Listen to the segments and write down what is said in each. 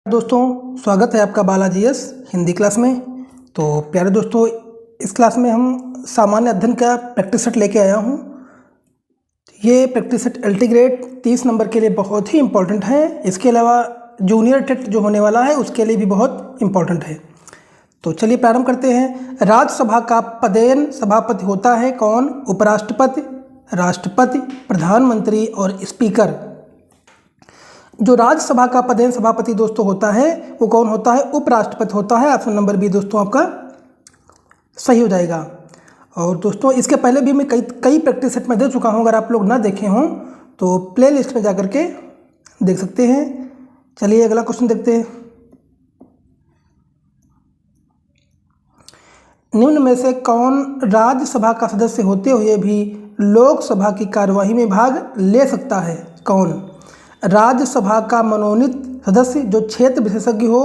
दोस्तों, स्वागत है आपका बालाजी एस हिंदी क्लास में। तो प्यारे दोस्तों, इस क्लास में हम सामान्य अध्ययन का प्रैक्टिस सेट लेके आया हूँ। ये practice set LT grade 30 number के लिए बहुत ही इम्पोर्टेंट है। इसके अलावा जूनियर टेट जो होने वाला है उसके लिए भी बहुत इम्पोर्टेंट है। तो चलिए प्रारंभ करते हैं। राज्यसभा का पदेन सभापति होता है कौन? उपराष्ट्रपति, राष्ट्रपति, प्रधानमंत्री और स्पीकर। जो राज्यसभा का पदेन सभापति दोस्तों होता है वो कौन होता है? उपराष्ट्रपति होता है। ऑप्शन नंबर बी दोस्तों आपका सही हो जाएगा। और दोस्तों इसके पहले भी मैं कई प्रैक्टिस सेट में दे चुका हूं। अगर आप लोग ना देखे हों तो प्ले लिस्ट में जा कर के देख सकते हैं। चलिए अगला क्वेश्चन देखते हैं। निम्न में से कौन राज्यसभा का सदस्य होते हुए भी लोकसभा की कार्यवाही में भाग ले सकता है? कौन? राज्यसभा का मनोनीत सदस्य जो क्षेत्र विशेषज्ञ हो,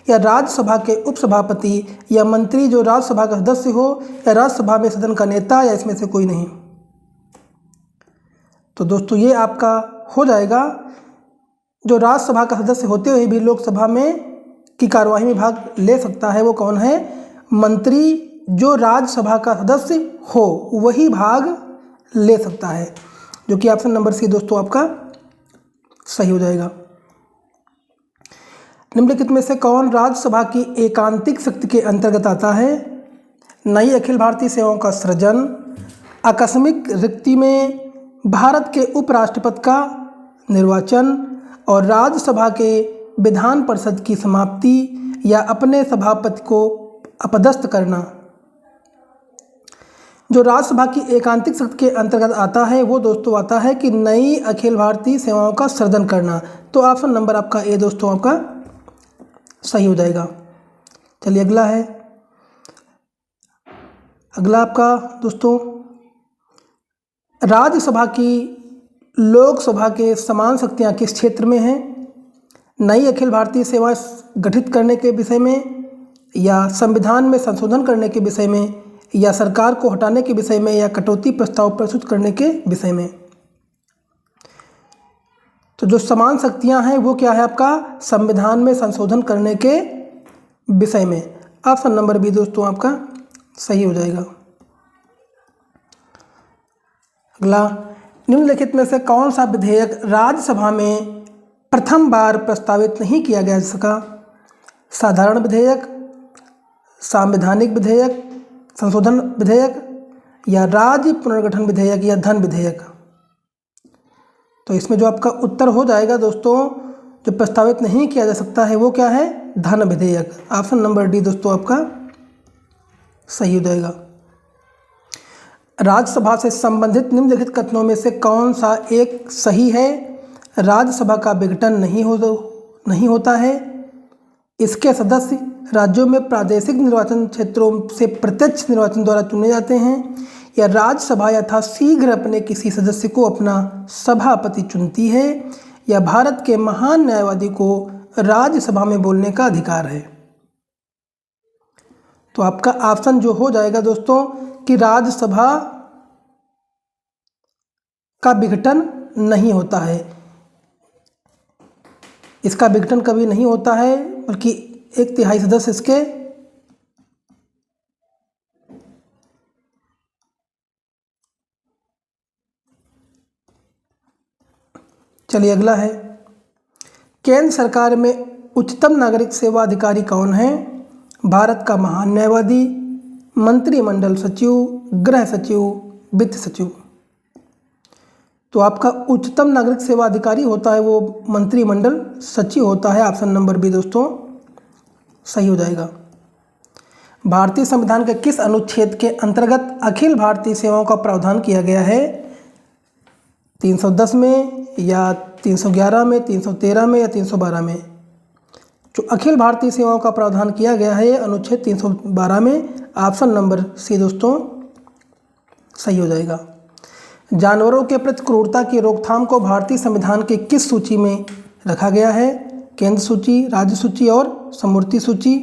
या राज्यसभा के उपसभापति, या मंत्री जो राज्यसभा का सदस्य हो, या राज्यसभा में सदन का नेता, या इसमें से कोई नहीं। तो दोस्तों ये आपका हो जाएगा। जो राज्यसभा का सदस्य होते हुए भी लोकसभा में की कार्यवाही में भाग ले सकता है वो कौन है? मंत्री जो राज्यसभा का सदस्य हो वही भाग ले सकता है, जो कि ऑप्शन नंबर सी दोस्तों आपका सही हो जाएगा। निम्नलिखित में से कौन राज्यसभा की एकांतिक शक्ति के अंतर्गत आता है? नई अखिल भारतीय सेवाओं का सृजन, आकस्मिक रिक्ति में भारत के उपराष्ट्रपति का निर्वाचन, और राज्यसभा के विधान परिषद की समाप्ति, या अपने सभापति को अपदस्थ करना। जो राज्यसभा की एकांतिक शक्ति के अंतर्गत आता है वो दोस्तों आता है कि नई अखिल भारतीय सेवाओं का सृजन करना। तो ऑप्शन नंबर आपका ए दोस्तों आपका सही हो जाएगा। चलिए अगला है। अगला आपका दोस्तों, राज्यसभा की लोकसभा के समान शक्तियां किस क्षेत्र में हैं? नई अखिल भारतीय सेवा गठित करने के विषय में, या संविधान में संशोधन करने के विषय में, या सरकार को हटाने के विषय में, या कटौती प्रस्ताव प्रस्तुत करने के विषय में। तो जो समान शक्तियां हैं वो क्या है आपका? संविधान में संशोधन करने के विषय में। ऑप्शन नंबर बी दोस्तों आपका सही हो जाएगा। अगला, निम्नलिखित में से कौन सा विधेयक राज्यसभा में प्रथम बार प्रस्तावित नहीं किया जा सका? साधारण विधेयक, सांवैधानिक विधेयक, संशोधन विधेयक, या राज्य पुनर्गठन विधेयक, या धन विधेयक। तो इसमें जो आपका उत्तर हो जाएगा दोस्तों, जो प्रस्तावित नहीं किया जा सकता है वो क्या है? धन विधेयक। ऑप्शन नंबर डी दोस्तों आपका सही हो जाएगा। राज्यसभा से संबंधित निम्नलिखित कथनों में से कौन सा एक सही है? राज्यसभा का विघटन नहीं होता है। इसके सदस्य राज्यों में प्रादेशिक निर्वाचन क्षेत्रों से प्रत्यक्ष निर्वाचन द्वारा चुने जाते हैं, या राज्यसभा यथाशीघ्र अपने किसी सदस्य को अपना सभापति चुनती है, या भारत के महान न्यायवादी को राज्यसभा में बोलने का अधिकार है। तो आपका ऑप्शन जो हो जाएगा दोस्तों कि राज्यसभा का विघटन नहीं होता है। इसका विघटन कभी नहीं होता है, बल्कि 1/3 सदस्य इसके चलिए अगला है। केंद्र सरकार में उच्चतम नागरिक सेवा अधिकारी कौन है? भारत का महान न्यायवादी, मंत्रिमंडल सचिव, गृह सचिव, वित्त सचिव। तो आपका उच्चतम नागरिक सेवा अधिकारी होता है वो मंत्रिमंडल सचिव होता है। ऑप्शन नंबर बी दोस्तों सही हो जाएगा। भारतीय संविधान के किस अनुच्छेद के अंतर्गत अखिल भारतीय सेवाओं का प्रावधान किया गया है? 310 में, या 311 में, 313 में, या 312 में? जो अखिल भारतीय सेवाओं का प्रावधान किया गया है अनुच्छेद 312 में। ऑप्शन नंबर सी दोस्तों सही हो जाएगा। जानवरों के प्रति क्रूरता की रोकथाम को भारतीय संविधान के किस सूची में रखा गया है? केंद्र सूची, राज्य सूची और समवर्ती सूची।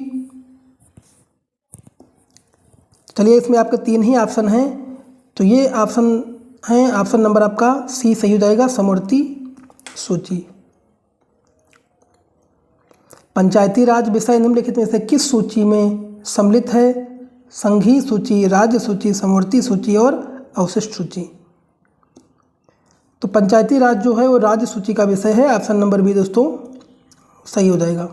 चलिए इसमें आपके 3 ही ऑप्शन हैं, तो ये ऑप्शन हैं। ऑप्शन नंबर आपका सी सही हो जाएगा, समवर्ती सूची। पंचायती राज विषय निम्नलिखित में से किस सूची में सम्मिलित है? संघीय सूची, राज्य सूची, समवर्ती सूची और अवशिष्ट सूची। तो पंचायती राज जो है वो राज्य सूची का विषय है। ऑप्शन नंबर बी दोस्तों सही हो जाएगा।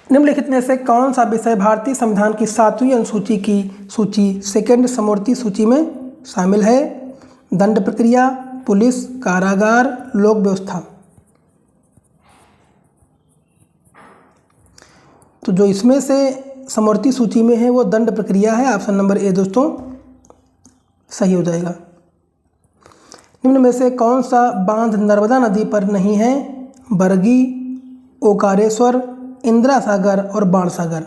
निम्नलिखित में से कौन सा विषय भारतीय संविधान की 7वीं अनुसूची की सूची सेकंड समवर्ती सूची में शामिल है? दंड प्रक्रिया, पुलिस, कारागार, लोक व्यवस्था। तो जो इसमें से समवर्ती सूची में है वो दंड प्रक्रिया है। ऑप्शन नंबर ए दोस्तों सही हो जाएगा। निम्न में से कौन सा बांध नर्मदा नदी पर नहीं है? बरगी, ओंकारेश्वर, इंदिरा सागर और बाणसागर।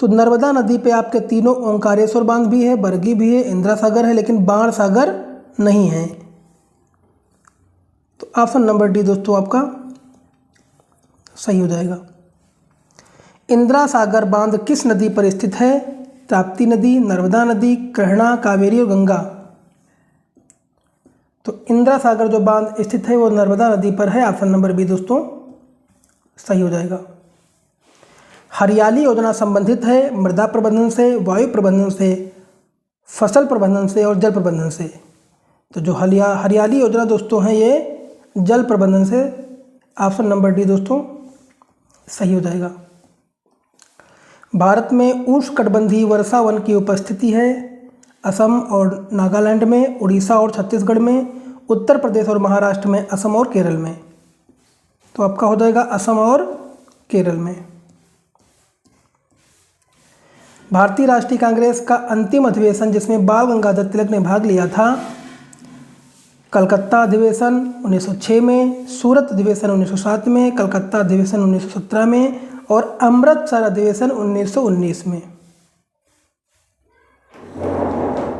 तो नर्मदा नदी पे आपके तीनों ओंकारेश्वर बांध भी है, बरगी भी है, इंदिरा सागर है, लेकिन बाणसागर नहीं है। तो ऑप्शन नंबर डी दोस्तों आपका सही हो जाएगा। इंदिरा सागर बांध किस नदी पर स्थित है? ताप्ती नदी, नर्मदा नदी, कृष्णा, कावेरी और गंगा। तो इंदिरा सागर जो बांध स्थित है वो नर्मदा नदी पर है। ऑप्शन नंबर बी दोस्तों सही हो जाएगा। हरियाली योजना संबंधित है मृदा प्रबंधन से, वायु प्रबंधन से, फसल प्रबंधन से और जल प्रबंधन से। तो जो हरियाली योजना दोस्तों है ये जल प्रबंधन से। ऑप्शन नंबर डी दोस्तों सही हो जाएगा। भारत में उष्णकटिबंधीय वर्षा वन की उपस्थिति है असम और नागालैंड में, उड़ीसा और छत्तीसगढ़ में, उत्तर प्रदेश और महाराष्ट्र में, असम और केरल में। तो आपका हो जाएगा असम और केरल में। भारतीय राष्ट्रीय कांग्रेस का अंतिम अधिवेशन जिसमें बाल गंगाधर तिलक ने भाग लिया था? कलकत्ता अधिवेशन 1906 में, सूरत अधिवेशन 1907 में, कलकत्ता अधिवेशन 1917 में और अमृतसर अधिवेशन 1919 में।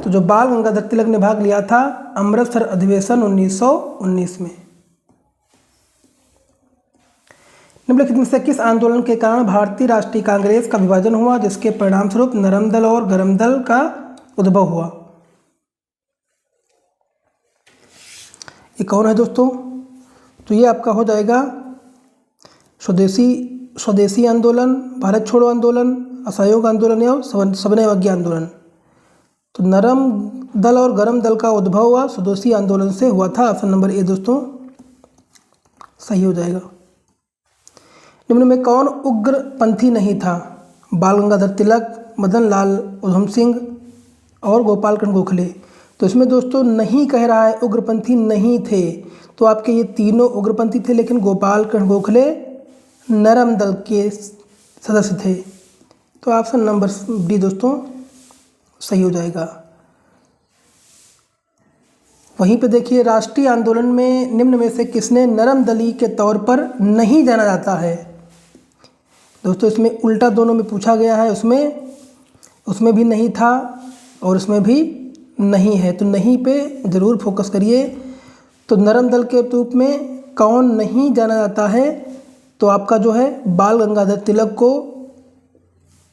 तो जो बाल गंगाधर तिलक ने भाग लिया था अमृतसर अधिवेशन 1919 में। निम्नलिखित में से किस आंदोलन के कारण भारतीय राष्ट्रीय कांग्रेस का विभाजन हुआ जिसके परिणामस्वरूप नरम दल और गरम दल का उद्भव हुआ? ये कौन है दोस्तों? तो ये आपका हो जाएगा स्वदेशी आंदोलन, भारत छोड़ो आंदोलन, असहयोग आंदोलन या सविनय अवज्ञा आंदोलन। तो नरम दल और गरम दल का उद्भव हुआ स्वदेशी आंदोलन से हुआ था। ऑप्शन नंबर ए दोस्तों सही हो जाएगा। निम्न में कौन उग्रपंथी नहीं था? बाल गंगाधर तिलक, मदन लाल उधम सिंह और गोपाल कृष्ण गोखले। तो इसमें दोस्तों नहीं कह रहा है उग्रपंथी नहीं थे। तो आपके ये तीनों उग्रपंथी थे, लेकिन गोपाल कृष्ण गोखले नरम दल के सदस्य थे। तो ऑप्शन नंबर डी दोस्तों सही हो जाएगा। वहीं पे देखिए राष्ट्रीय आंदोलन में निम्न में से किसने नरम दली के तौर पर नहीं जाना जाता है? दोस्तों इसमें उल्टा दोनों में पूछा गया है। उसमें भी नहीं था और उसमें भी नहीं है। तो नहीं पे ज़रूर फोकस करिए। तो नरम दल के रूप में कौन नहीं जाना जाता है? तो आपका जो है बाल गंगाधर तिलक को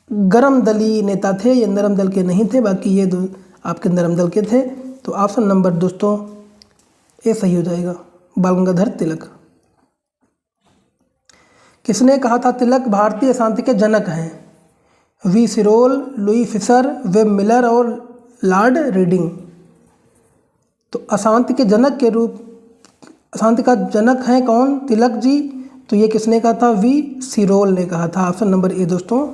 गरम दली नेता थे, ये नरम दल के नहीं थे। बाकी ये दो आपके नरम दल के थे। तो ऑप्शन नंबर दोस्तों ए सही हो जाएगा, बाल गंगाधर तिलक। किसने कहा था तिलक भारतीय शांति के जनक हैं? V Chirol, Louis Fischer, Webb Miller और लॉर्ड रीडिंग। तो अशांति के जनक के रूप अशांति का जनक है कौन? तिलक जी। तो ये किसने कहा था? वी सिरोल ने कहा था। ऑप्शन नंबर ए दोस्तों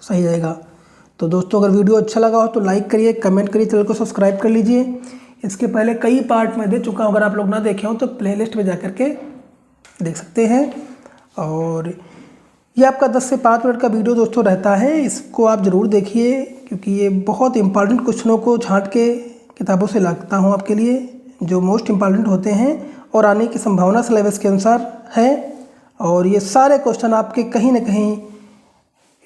सही जाएगा। तो दोस्तों अगर वीडियो अच्छा लगा हो तो लाइक करिए, कमेंट करिए, चैनल को सब्सक्राइब कर लीजिए। इसके पहले कई पार्ट में दे चुका हूँ, अगर आप लोग ना देखे हो तो प्लेलिस्ट में जा कर के देख सकते हैं। और ये आपका 10 से 5 मिनट का वीडियो दोस्तों रहता है, इसको आप ज़रूर देखिए क्योंकि ये बहुत इंपॉर्टेंट क्वेश्चनों को छांट के किताबों से लाता हूँ आपके लिए, जो मोस्ट इम्पॉर्टेंट होते हैं और आने की संभावना सिलेबस के अनुसार है। और ये सारे क्वेश्चन आपके कहीं ना कहीं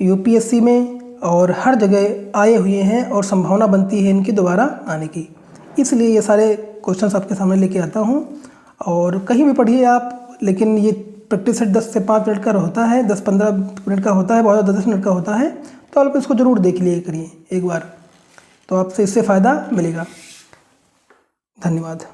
यूपीएससी में और हर जगह आए हुए हैं और संभावना बनती है इनकी दोबारा आने की, इसलिए ये सारे क्वेश्चंस आपके सामने लेके आता हूँ। और कहीं भी पढ़िए आप, लेकिन ये प्रैक्टिस सेट 10 से 5 मिनट का होता है, 10-15 मिनट का होता है, बहुत ज़्यादा 10 मिनट का होता है। तो आप इसको ज़रूर देख लिए करिए एक बार, तो आपसे इससे फ़ायदा मिलेगा। धन्यवाद।